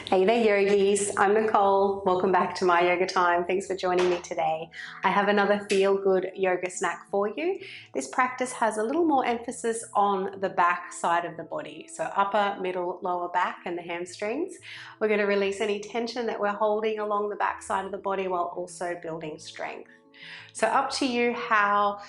Hey there, yogis. I'm Nicole. Welcome back to My Yoga Time. Thanks for joining me today. I have another feel-good yoga snack for you. This practice has a little more emphasis on the back side of the body. So upper, middle, lower back and the hamstrings. We're going to release any tension that we're holding along the back side of the body while also building strength. So up to you how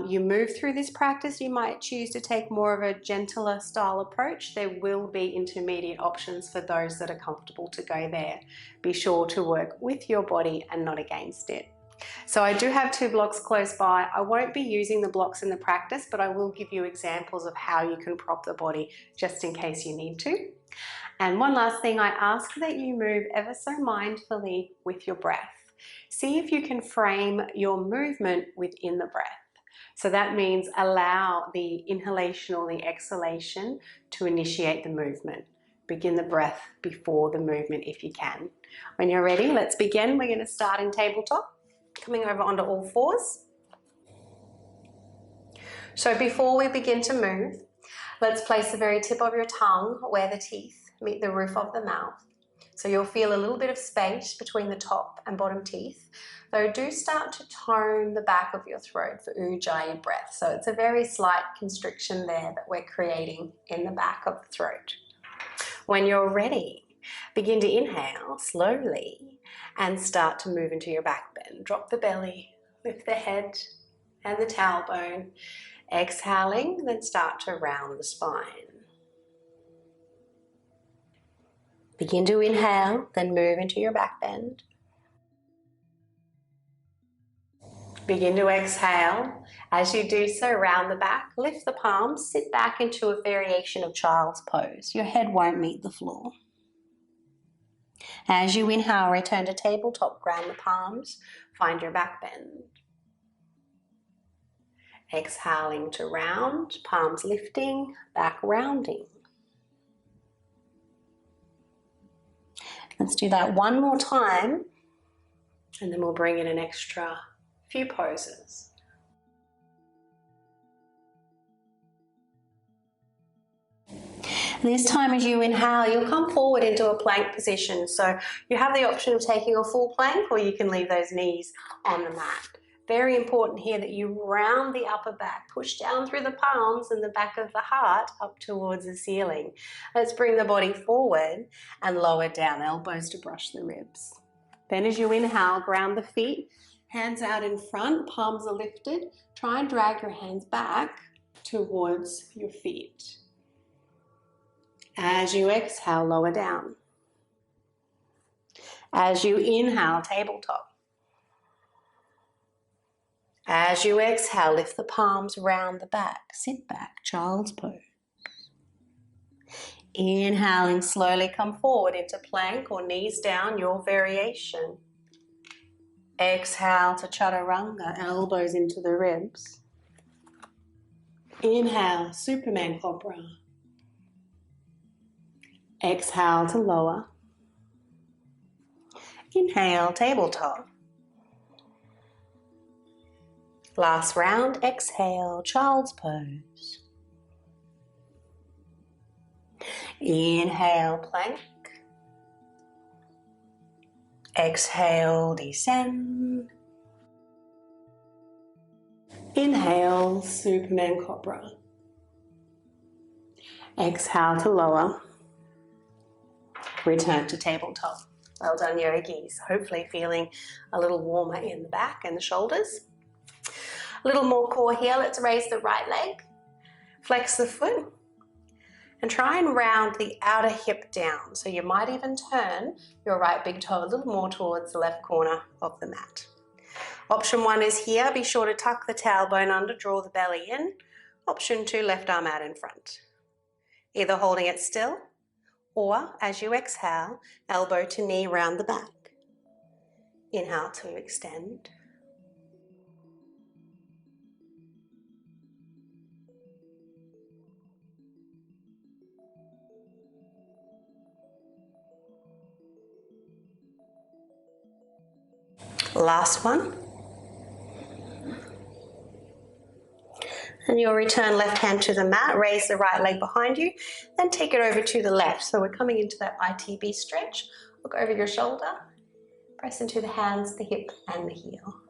you move through this practice. You might choose to take more of a gentler style approach. There will be intermediate options for those that are comfortable to go there. Be sure to work with your body and not against it. So I do have two blocks close by. I won't be using the blocks in the practice, but I will give you examples of how you can prop the body just in case you need to. And one last thing, I ask that you move ever so mindfully with your breath. See if you can frame your movement within the breath. So that means allow the inhalation or the exhalation to initiate the movement. Begin the breath before the movement if you can. When you're ready, let's begin. We're going to start in tabletop, coming over onto all fours. So before we begin to move, let's place the very tip of your tongue where the teeth meet the roof of the mouth. So you'll feel a little bit of space between the top and bottom teeth, though do start to tone the back of your throat for ujjayi breath. So it's a very slight constriction there that we're creating in the back of the throat. When you're ready, begin to inhale slowly and start to move into your back bend. Drop the belly, lift the head and the tailbone. Exhaling, then start to round the spine. Begin to inhale, then move into your back bend. Begin to exhale. As you do so, round the back, lift the palms, sit back into a variation of child's pose. Your head won't meet the floor. As you inhale, return to tabletop, ground the palms, find your back bend. Exhaling to round, palms lifting, back rounding. Let's do that one more time, and then we'll bring in an extra few poses. This time as you inhale, you'll come forward into a plank position. So you have the option of taking a full plank, or you can leave those knees on the mat. Very important here that you round the upper back, push down through the palms and the back of the heart up towards the ceiling. Let's bring the body forward and lower down, elbows to brush the ribs. Then as you inhale, ground the feet, hands out in front, palms are lifted. Try and drag your hands back towards your feet. As you exhale, lower down. As you inhale, tabletop. As you exhale, lift the palms round the back. Sit back, child's pose. Inhaling, slowly come forward into plank or knees down, your variation. Exhale to chaturanga, elbows into the ribs. Inhale, Superman Cobra. Exhale to lower. Inhale, tabletop. Last round, exhale, child's pose. Inhale, plank. Exhale, descend. Inhale, Superman Cobra. Exhale to lower. Return to tabletop. Well done, yogis. Hopefully feeling a little warmer in the back and the shoulders. A little more core here. Let's raise the right leg. Flex the foot. And try and round the outer hip down. So you might even turn your right big toe a little more towards the left corner of the mat. Option 1 is here. Be sure to tuck the tailbone under, draw the belly in. Option 2, left arm out in front. Either holding it still, or as you exhale, elbow to knee round the back. Inhale to extend. Last one. And you'll return left hand to the mat, raise the right leg behind you, then take it over to the left. So we're coming into that ITB stretch. Look over your shoulder, press into the hands, the hip and the heel.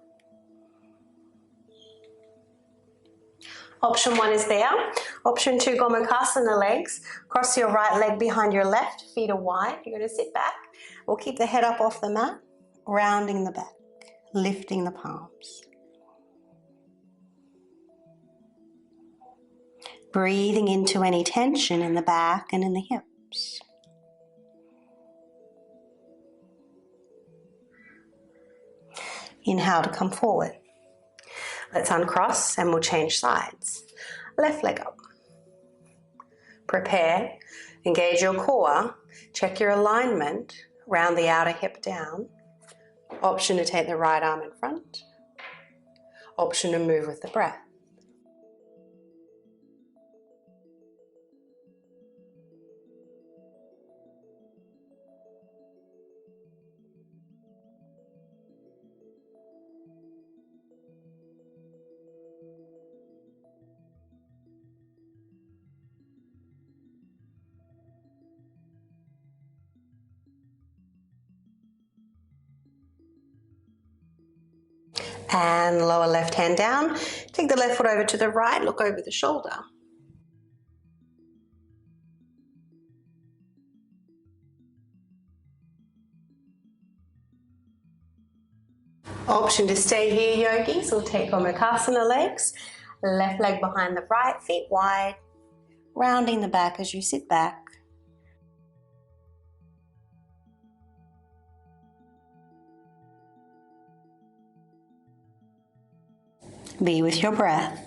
Option 1 is there. Option 2, Gomukhasana legs. Cross your right leg behind your left, feet are wide. You're going to sit back. We'll keep the head up off the mat, rounding the back, lifting the palms. Breathing into any tension in the back and in the hips. Inhale to come forward. Let's uncross and we'll change sides. Left leg up. Prepare, engage your core, check your alignment, round the outer hip down. Option to take the right arm in front. Option to move with the breath. And lower left hand down. Take the left foot over to the right, look over the shoulder. Option to stay here, yogis. We'll take Gomukhasana legs. Left leg behind the right, feet wide. Rounding the back as you sit back. Be with your breath.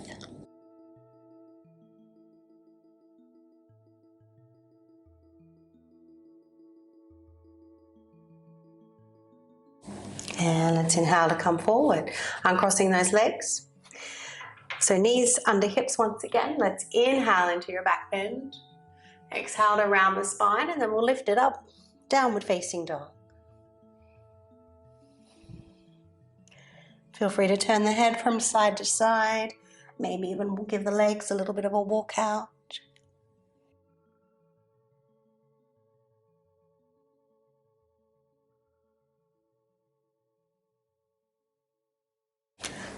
And let's inhale to come forward. Uncrossing those legs. So knees under hips once again. Let's inhale into your back bend. Exhale to round the spine and then we'll lift it up. Downward facing dog. Feel free to turn the head from side to side. Maybe even we'll give the legs a little bit of a walk out.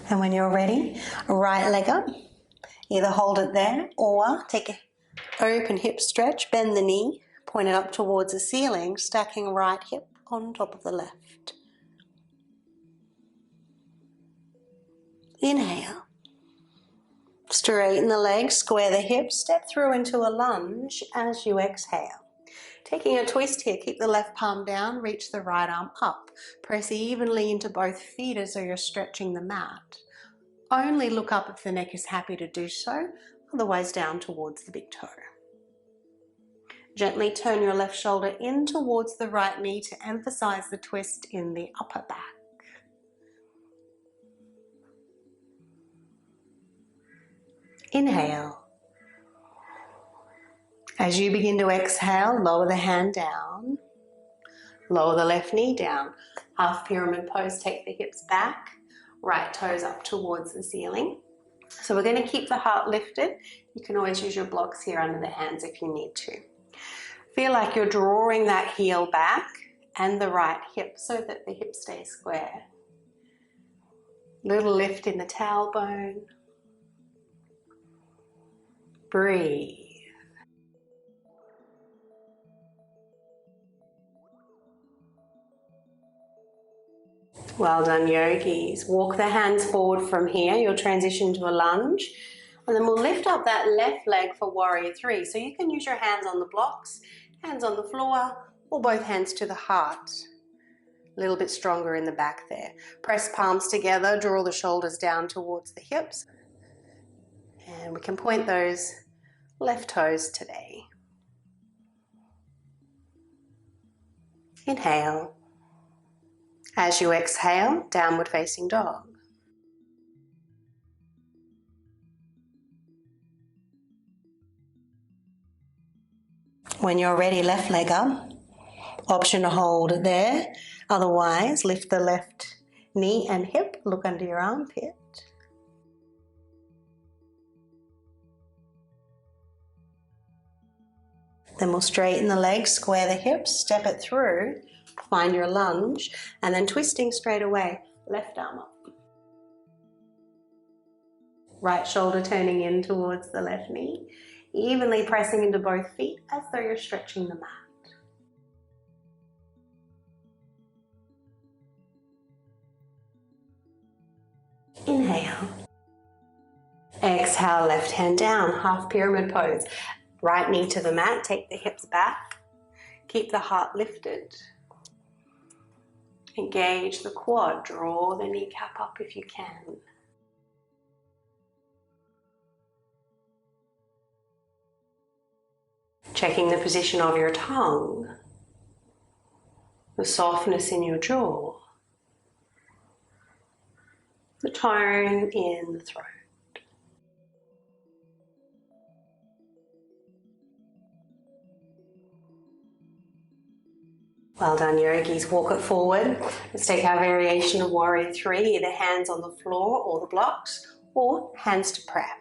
And when you're ready, right leg up. Either hold it there or take an open hip stretch, bend the knee, point it up towards the ceiling, stacking right hip on top of the left. Inhale. Straighten the legs, square the hips, step through into a lunge as you exhale. Taking a twist here, keep the left palm down, reach the right arm up. Press evenly into both feet as though you're stretching the mat. Only look up if the neck is happy to do so, otherwise down towards the big toe. Gently turn your left shoulder in towards the right knee to emphasize the twist in the upper back. Inhale. As you begin to exhale, lower the hand down. Lower the left knee down. Half pyramid pose, take the hips back. Right toes up towards the ceiling. So we're going to keep the heart lifted. You can always use your blocks here under the hands if you need to. Feel like you're drawing that heel back and the right hip so that the hip stays square. Little lift in the tailbone. Breathe. Well done, yogis. Walk the hands forward from here. You'll transition to a lunge. And then we'll lift up that left leg for warrior 3. So you can use your hands on the blocks, hands on the floor, or both hands to the heart. A little bit stronger in the back there. Press palms together, draw the shoulders down towards the hips. And we can point those left toes today. Inhale. As you exhale, downward facing dog. When you're ready, left leg up. Option to hold it there. Otherwise, lift the left knee and hip. Look under your armpit. Then we'll straighten the legs, square the hips, step it through, find your lunge, and then twisting straight away, left arm up. Right shoulder turning in towards the left knee, evenly pressing into both feet as though you're stretching the mat. Inhale. Exhale, left hand down, half pyramid pose. Right knee to the mat, take the hips back. Keep the heart lifted. Engage the quad, draw the kneecap up if you can. Checking the position of your tongue, the softness in your jaw, the tone in the throat. Well done, yogis. Walk it forward. Let's take our variation of warrior three, either hands on the floor or the blocks, or hands to prayer.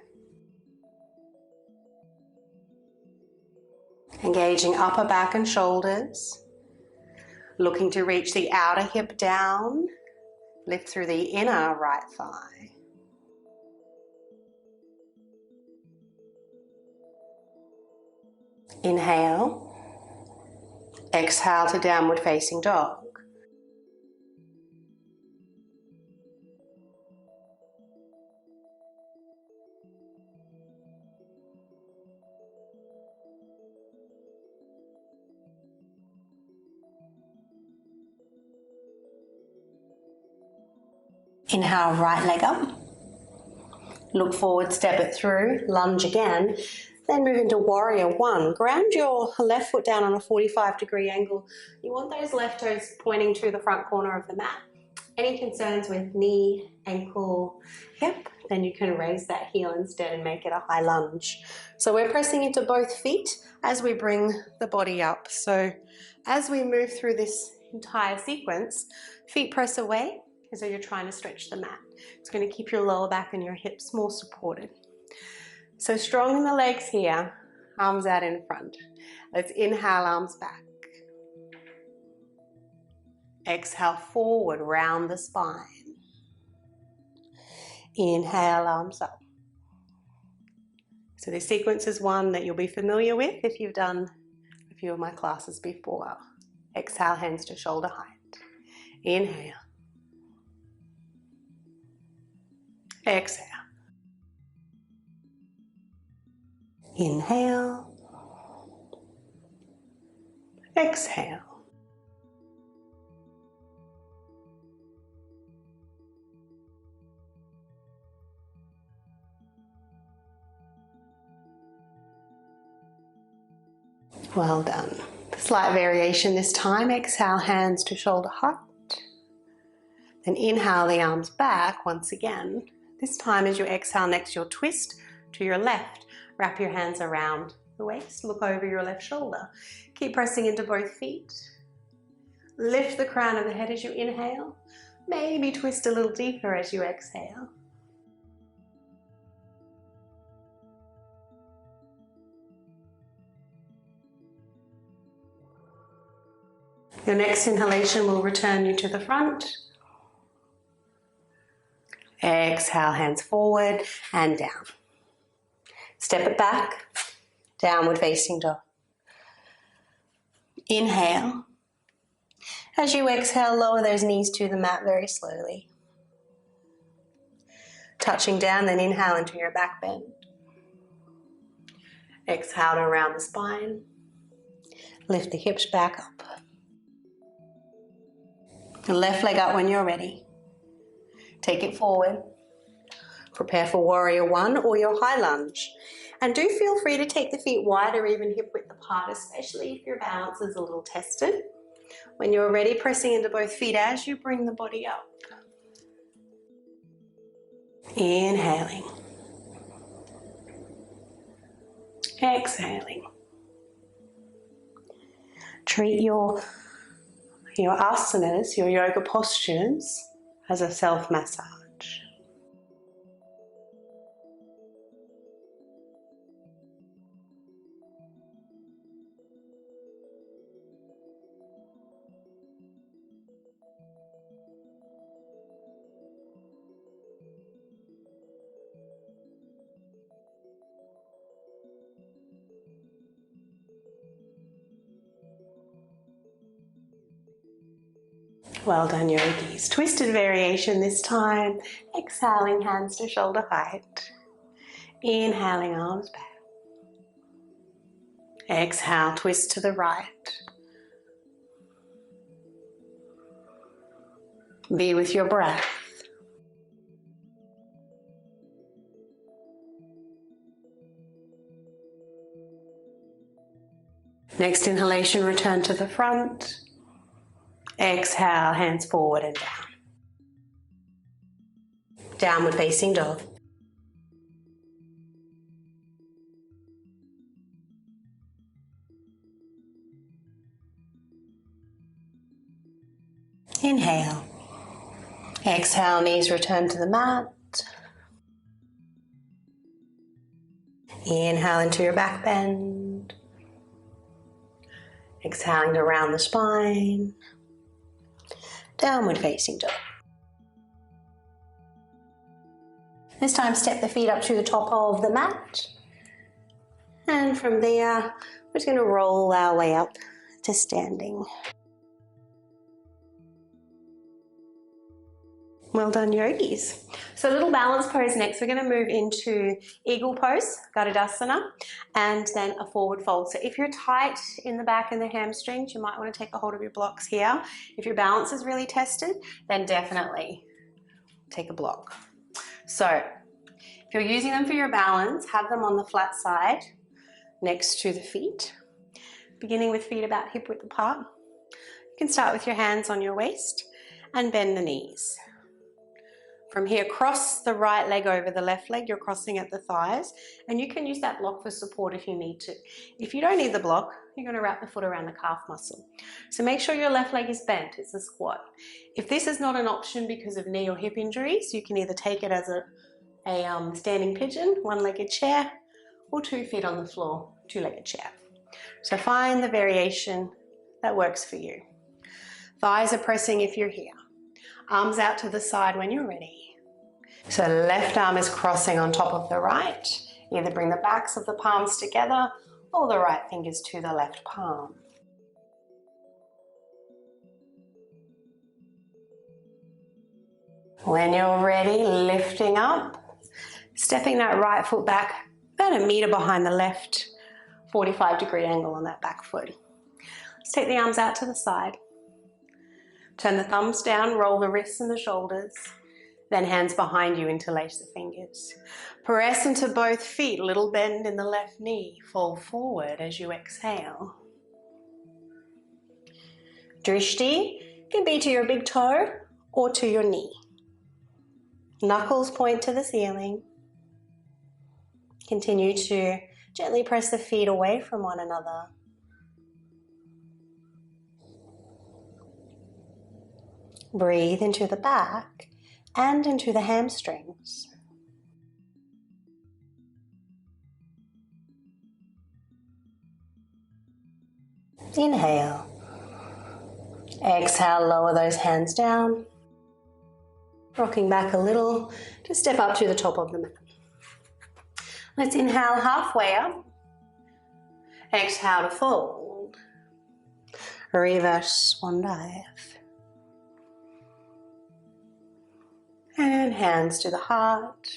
Engaging upper back and shoulders. Looking to reach the outer hip down. Lift through the inner right thigh. Inhale. Exhale to downward facing dog. Inhale, right leg up. Look forward, step it through, lunge again. Then move into warrior one. Ground your left foot down on a 45-degree angle. You want those left toes pointing to the front corner of the mat. Any concerns with knee, ankle, hip, then you can raise that heel instead and make it a high lunge. So we're pressing into both feet as we bring the body up. So as we move through this entire sequence, feet press away as though you're trying to stretch the mat. It's going to keep your lower back and your hips more supported. So strong in the legs here, arms out in front. Let's inhale, arms back. Exhale, forward, round the spine. Inhale, arms up. So this sequence is one that you'll be familiar with if you've done a few of my classes before. Exhale, hands to shoulder height. Inhale. Exhale. Inhale. Exhale. Well done. Slight variation this time. Exhale, hands to shoulder height. Then inhale the arms back once again. This time as you exhale next, you'll twist to your left. Wrap your hands around the waist. Look over your left shoulder. Keep pressing into both feet. Lift the crown of the head as you inhale. Maybe twist a little deeper as you exhale. Your next inhalation will return you to the front. Exhale, hands forward and down. Step it back, downward facing dog. Inhale. As you exhale, lower those knees to the mat very slowly. Touching down, then inhale into your back bend. Exhale to round the spine. Lift the hips back up. The left leg up when you're ready. Take it forward. Prepare for warrior one or your high lunge. And do feel free to take the feet wide or even hip width apart, especially if your balance is a little tested. When you're ready, pressing into both feet as you bring the body up. Inhaling. Exhaling. Treat your asanas, your yoga postures, as a self-massage. Well done, yogis. Twisted variation this time. Exhaling, hands to shoulder height. Inhaling, arms back. Exhale, twist to the right. Be with your breath. Next inhalation, return to the front. Exhale, hands forward and down. Downward facing dog. Inhale. Exhale, knees return to the mat. Inhale into your back bend. Exhaling to round the spine. Downward facing dog. This time step the feet up to the top of the mat. And from there, we're just going to roll our way up to standing. Well done, yogis. So a little balance pose next. We're going to move into eagle pose, Garudasana, and then a forward fold. So if you're tight in the back and the hamstrings, you might want to take a hold of your blocks here. If your balance is really tested, then definitely take a block. So if you're using them for your balance, have them on the flat side next to the feet, beginning with feet about hip width apart. You can start with your hands on your waist and bend the knees. From here, cross the right leg over the left leg. You're crossing at the thighs, and you can use that block for support if you need to. If you don't need the block, you're going to wrap the foot around the calf muscle. So make sure your left leg is bent. It's a squat. If this is not an option because of knee or hip injuries, you can either take it as a standing pigeon, one-legged chair, or 2 feet on the floor, two-legged chair. So find the variation that works for you. Thighs are pressing if you're here. Arms out to the side when you're ready. So left arm is crossing on top of the right. Either bring the backs of the palms together or the right fingers to the left palm. When you're ready, lifting up, stepping that right foot back about 1 meter behind the left, 45-degree angle on that back foot. Let's take the arms out to the side. Turn the thumbs down, roll the wrists and the shoulders, then hands behind you, interlace the fingers. Press into both feet, little bend in the left knee, fall forward as you exhale. Drishti can be to your big toe or to your knee. Knuckles point to the ceiling. Continue to gently press the feet away from one another. Breathe into the back and into the hamstrings. Inhale. Exhale, lower those hands down. Rocking back a little to step up to the top of the mat. Let's inhale halfway up. Exhale to fold. Reverse swan dive. And hands to the heart.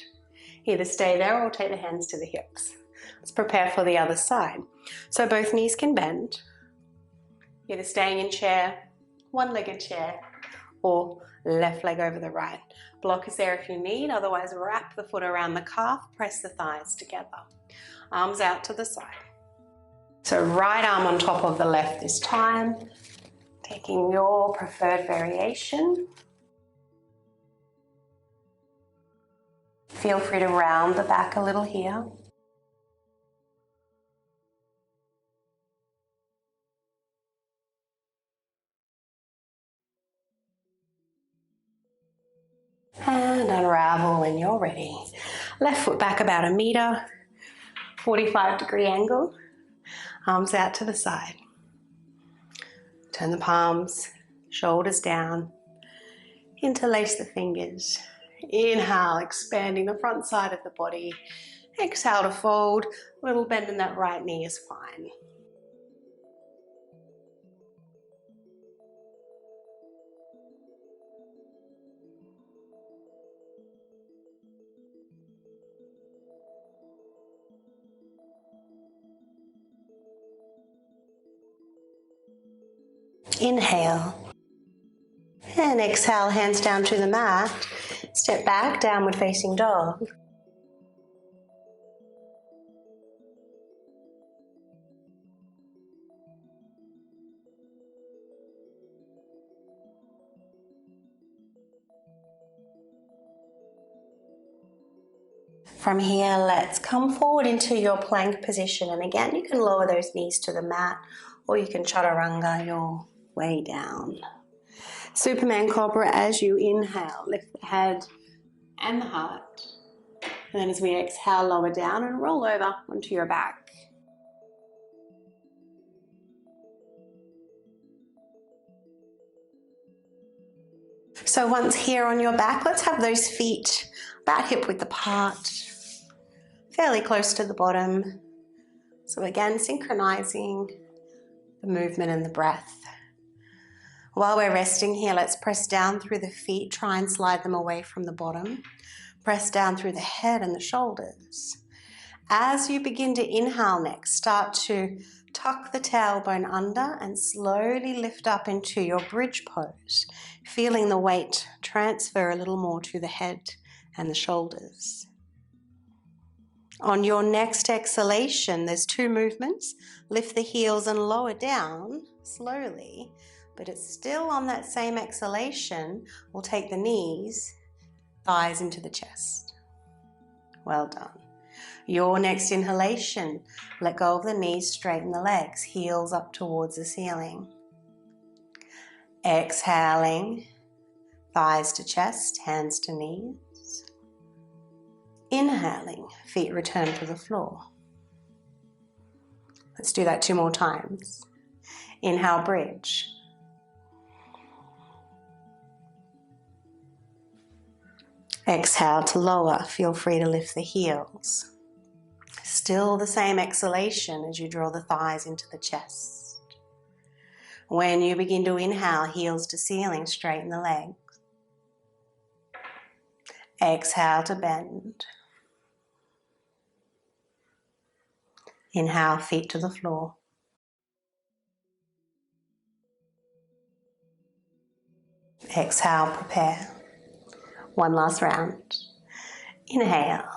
Either stay there or take the hands to the hips. Let's prepare for the other side. So both knees can bend. Either staying in chair, one-legged chair, or left leg over the right. Block is there if you need, otherwise wrap the foot around the calf, press the thighs together. Arms out to the side. So right arm on top of the left this time, taking your preferred variation. Feel free to round the back a little here. And unravel when you're ready. Left foot back about 1 meter, 45-degree angle. Arms out to the side. Turn the palms, shoulders down. Interlace the fingers. Inhale, expanding the front side of the body. Exhale to fold. A little bend in that right knee is fine. Inhale. And exhale, hands down to the mat. Step back, downward facing dog. From here, let's come forward into your plank position. And again, you can lower those knees to the mat, or you can chaturanga your way down. Superman Cobra as you inhale, lift the head and the heart. And then as we exhale, lower down and roll over onto your back. So once here on your back, let's have those feet about hip width apart, fairly close to the bottom. So again, synchronizing the movement and the breath. While we're resting here, let's press down through the feet, try and slide them away from the bottom. Press down through the head and the shoulders. As you begin to inhale next, start to tuck the tailbone under and slowly lift up into your bridge pose, feeling the weight transfer a little more to the head and the shoulders. On your next exhalation, there's two movements. Lift the heels and lower down slowly, but it's still on that same exhalation. We'll take the knees, thighs into the chest. Well done. Your next inhalation, let go of the knees, straighten the legs, heels up towards the ceiling. Exhaling, thighs to chest, hands to knees. Inhaling, feet return to the floor. Let's do that 2 more times. Inhale, bridge. Exhale to lower, feel free to lift the heels. Still the same exhalation as you draw the thighs into the chest. When you begin to inhale, heels to ceiling, straighten the legs. Exhale to bend. Inhale, feet to the floor. Exhale, prepare. One last round. Inhale.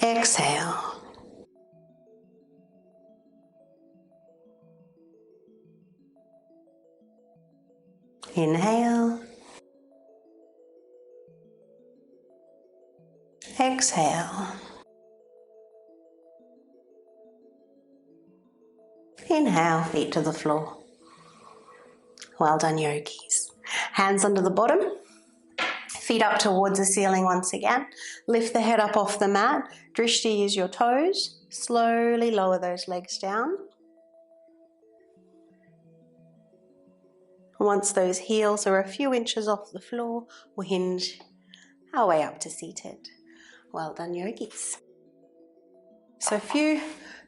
Exhale. Inhale. Exhale. Inhale, feet to the floor. Well done, yogis. Hands under the bottom. Feet up towards the ceiling once again. Lift the head up off the mat. Drishti is your toes. Slowly lower those legs down. Once those heels are a few inches off the floor, we'll hinge our way up to seated. Well done, yogis. So a few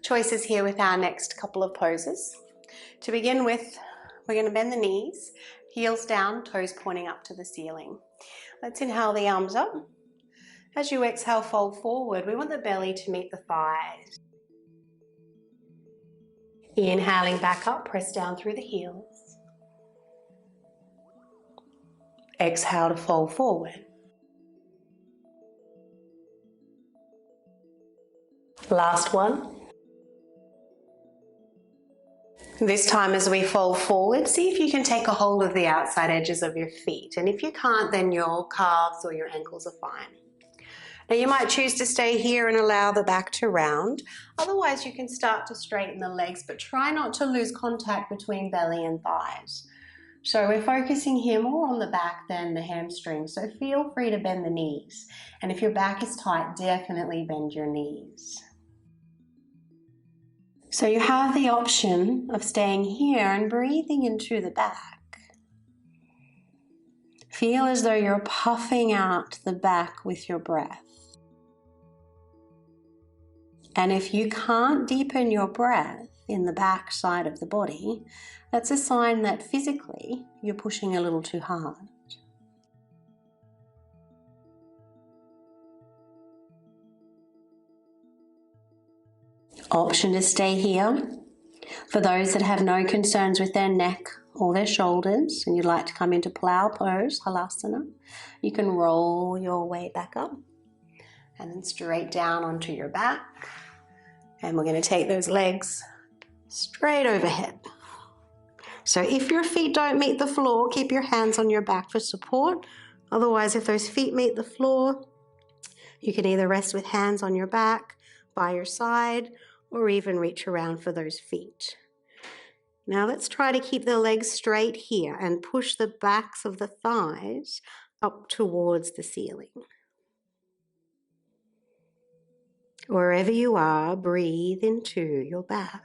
choices here with our next couple of poses. To begin with, we're going to bend the knees, heels down, toes pointing up to the ceiling. Let's inhale the arms up. As you exhale, fold forward. We want the belly to meet the thighs. Inhaling back up, press down through the heels. Exhale to fold forward. Last one. This time as we fold forward, see if you can take a hold of the outside edges of your feet. And if you can't, then your calves or your ankles are fine. Now you might choose to stay here and allow the back to round. Otherwise you can start to straighten the legs, but try not to lose contact between belly and thighs. So we're focusing here more on the back than the hamstrings. So feel free to bend the knees. And if your back is tight, definitely bend your knees. So you have the option of staying here and breathing into the back. Feel as though you're puffing out the back with your breath. And if you can't deepen your breath in the back side of the body, that's a sign that physically you're pushing a little too hard. Option to stay here. For those that have no concerns with their neck or their shoulders and you'd like to come into plow pose, halasana, you can roll your way back up and then straight down onto your back. And we're going to take those legs straight overhead. So if your feet don't meet the floor, keep your hands on your back for support. Otherwise, if those feet meet the floor, you can either rest with hands on your back, by your side, or even reach around for those feet. Now let's try to keep the legs straight here and push the backs of the thighs up towards the ceiling. Wherever you are, breathe into your back.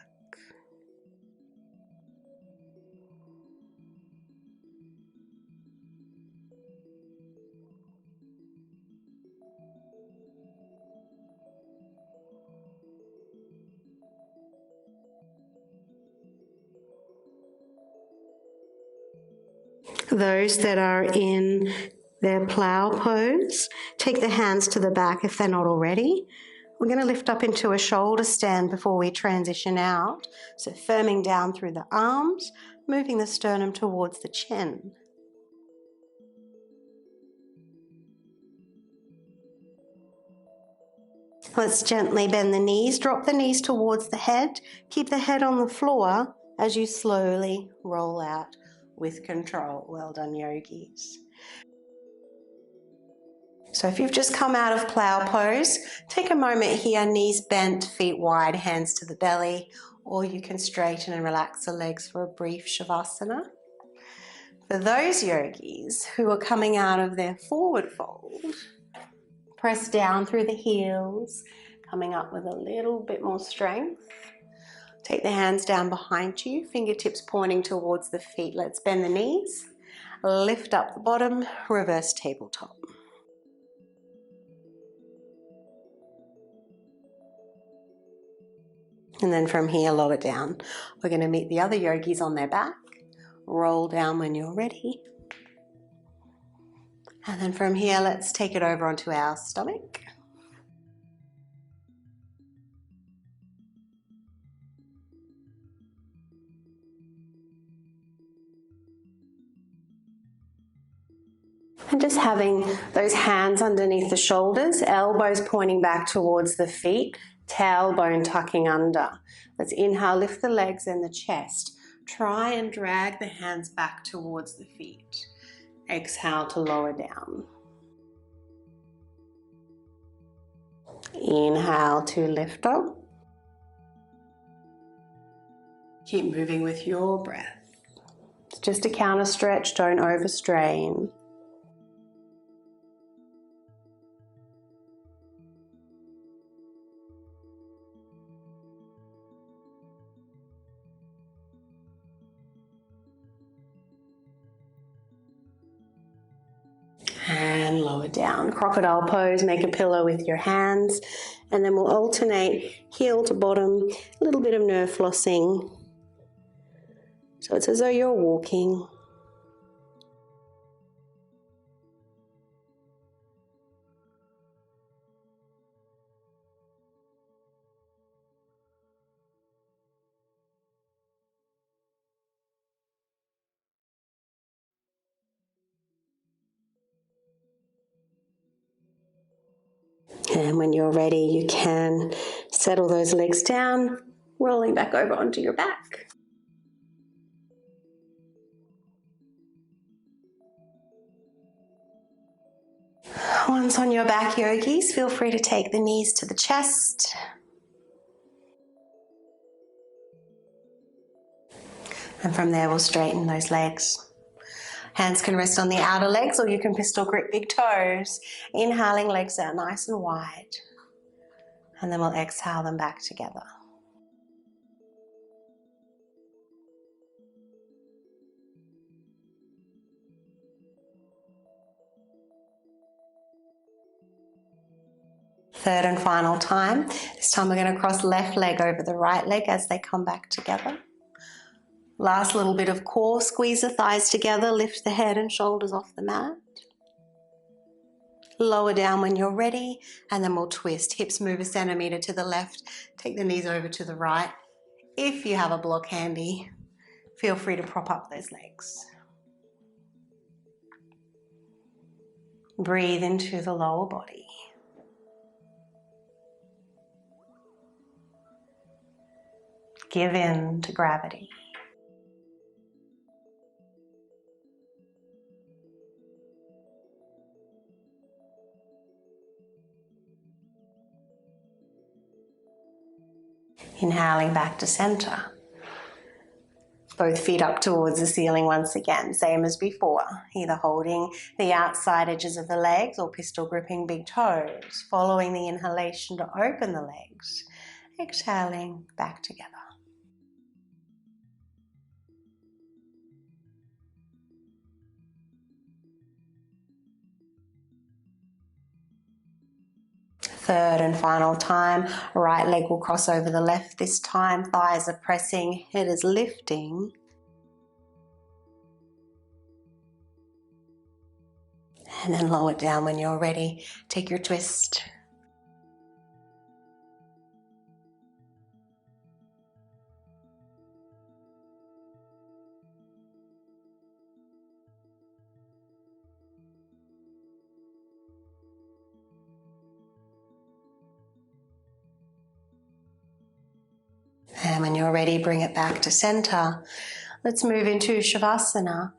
Those that are in their plow pose, take the hands to the back if they're not already. We're going to lift up into a shoulder stand before we transition out. So firming down through the arms, moving the sternum towards the chin. Let's gently bend the knees, drop the knees towards the head. Keep the head on the floor as you slowly roll out with control. Well done, yogis. So if you've just come out of plow pose, take a moment here, knees bent, feet wide, hands to the belly, or you can straighten and relax the legs for a brief shavasana. For those yogis who are coming out of their forward fold, press down through the heels, coming up with a little bit more strength. Take the hands down behind you, fingertips pointing towards the feet. Let's bend the knees, lift up the bottom, reverse tabletop. And then from here, lower down. We're going to meet the other yogis on their back. Roll down when you're ready. And then from here, let's take it over onto our stomach. And just having those hands underneath the shoulders, elbows pointing back towards the feet, tailbone tucking under. Let's inhale, lift the legs and the chest. Try and drag the hands back towards the feet. Exhale to lower down. Inhale to lift up. Keep moving with your breath. It's just a counter stretch, don't overstrain. And lower down. Crocodile pose, make a pillow with your hands. And then we'll alternate heel to bottom, a little bit of nerve flossing. So it's as though you're walking. And when you're ready, you can settle those legs down, rolling back over onto your back. Once on your back, yogis, feel free to take the knees to the chest. And from there, we'll straighten those legs. Hands can rest on the outer legs or you can pistol grip big toes. Inhaling, legs out nice and wide. And then we'll exhale them back together. Third and final time. This time we're going to cross left leg over the right leg as they come back together. Last little bit of core, squeeze the thighs together, lift the head and shoulders off the mat. Lower down when you're ready, and then we'll twist. Hips move a centimetre to the left. Take the knees over to the right. If you have a block handy, feel free to prop up those legs. Breathe into the lower body. Give in to gravity. Inhaling back to center. Both feet up towards the ceiling once again, same as before. Either holding the outside edges of the legs or pistol gripping big toes. Following the inhalation to open the legs. Exhaling back together. Third and final time, right leg will cross over the left this time. Thighs are pressing, head is lifting. And then lower it down when you're ready. Take your twist. And when you're ready, bring it back to center. Let's move into Shavasana,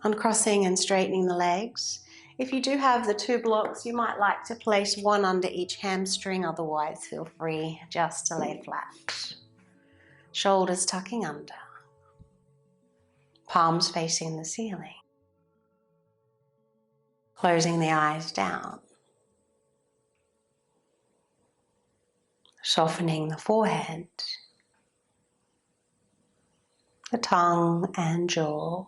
uncrossing and straightening the legs. If you do have the two blocks, you might like to place one under each hamstring, otherwise feel free just to lay flat. Shoulders tucking under. Palms facing the ceiling. Closing the eyes down. Softening the forehead. The tongue and jaw.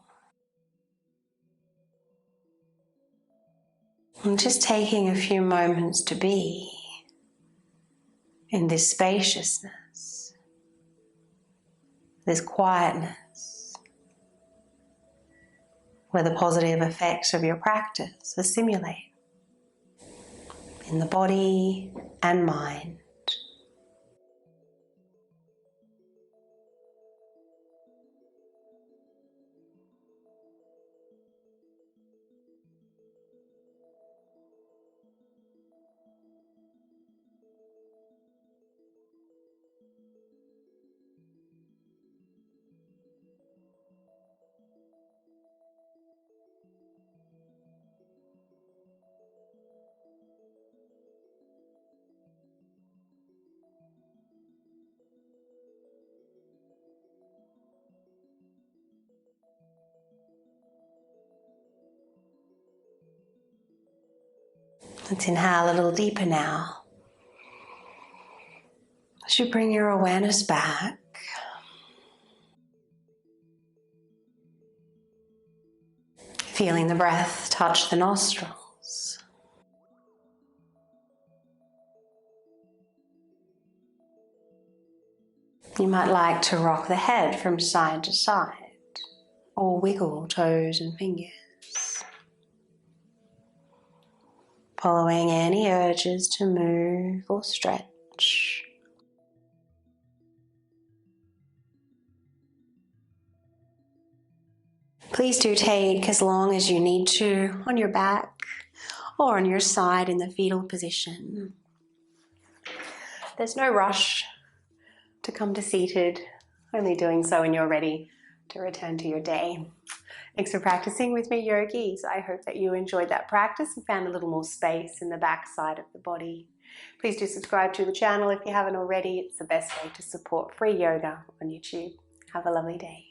And just taking a few moments to be in this spaciousness, this quietness, where the positive effects of your practice assimilate in the body and mind. Let's inhale a little deeper now. As you bring your awareness back, feeling the breath touch the nostrils. You might like to rock the head from side to side or wiggle toes and fingers. Following any urges to move or stretch. Please do take as long as you need to on your back or on your side in the fetal position. There's no rush to come to seated, only doing so when you're ready to return to your day. Thanks for practicing with me, yogis. I hope that you enjoyed that practice and found a little more space in the back side of the body. Please do subscribe to the channel if you haven't already. It's the best way to support free yoga on YouTube. Have a lovely day.